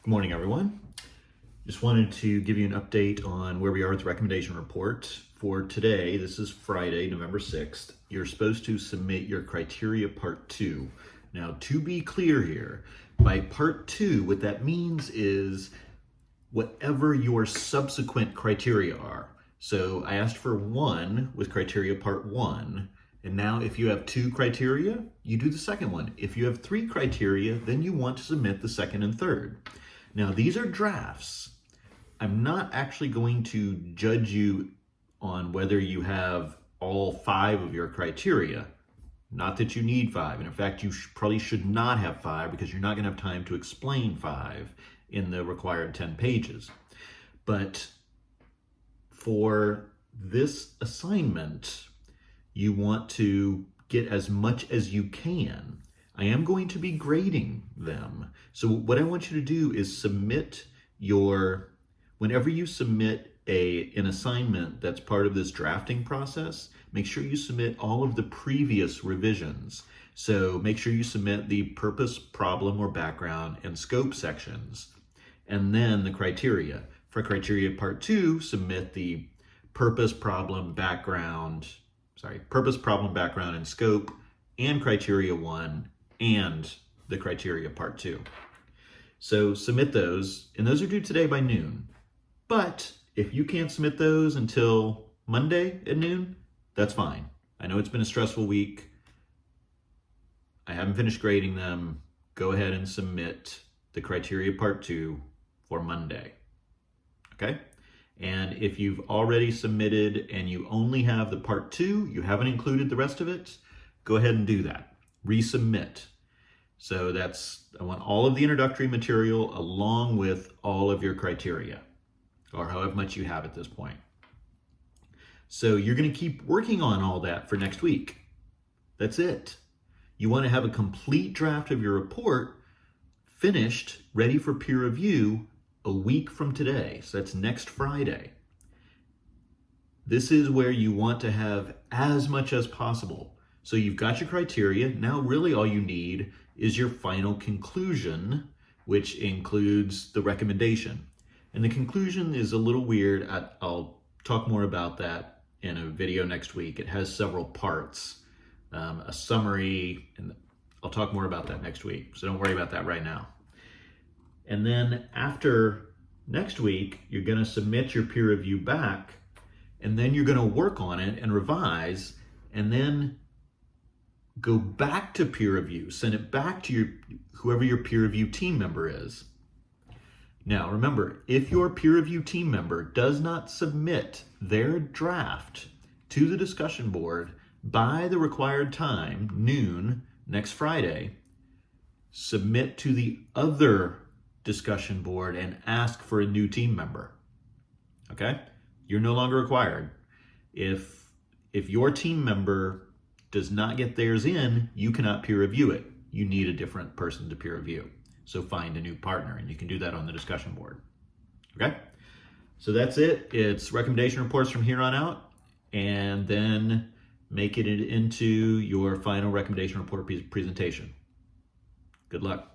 Good morning, everyone. Just wanted to give you an update on where we are with the recommendation report. For today, this is Friday, November 6th, you're supposed to submit your criteria part 2. Now, to be clear here, by part 2, what that means is whatever your subsequent criteria are. So I asked for 1 with criteria part 1, and now if you have 2 criteria, you do the second one. If you have 3 criteria, then you want to submit the second and third. Now, these are drafts. I'm not actually going to judge you on whether you have all 5 of your criteria. Not that you need 5. And in fact, you probably should not have 5 because you're not going to have time to explain 5 in the required 10 pages. But for this assignment, you want to get as much as you can. I am going to be grading them. So what I want you to do is submit whenever you submit an assignment that's part of this drafting process, make sure you submit all of the previous revisions. So make sure you submit the purpose, problem, or background and scope sections, and then the criteria. For criteria part 2, submit the purpose, problem, background, and scope, and criteria 1, and the criteria part 2. So submit those, and those are due today by noon. But if you can't submit those until Monday at noon, that's fine. I know it's been a stressful week. I haven't finished grading them. Go ahead and submit the criteria part 2 for Monday. Okay? And if you've already submitted and you only have the part 2, you haven't included the rest of it, go ahead and do that. Resubmit. So I want all of the introductory material along with all of your criteria, or however much you have at this point. So you're going to keep working on all that for next week. That's it. You want to have a complete draft of your report finished, ready for peer review a week from today. So that's next Friday. This is where you want to have as much as possible. So you've got your criteria. Now really all you need is your final conclusion, which includes the recommendation. And the conclusion is a little weird. I'll talk more about that in a video next week. It has several parts, a summary, and I'll talk more about that next week. So don't worry about that right now. And then after next week, you're going to submit your peer review back, and then you're going to work on it and revise, and then go back to peer review, send it back to whoever your peer review team member is. Now, remember, if your peer review team member does not submit their draft to the discussion board by the required time, noon, next Friday, submit to the other discussion board and ask for a new team member. Okay? You're no longer required. If your team member does not get theirs in, you cannot peer review it. You need a different person to peer review. So find a new partner, and you can do that on the discussion board. Okay? So that's it. It's recommendation reports from here on out, and then make it into your final recommendation report presentation. Good luck.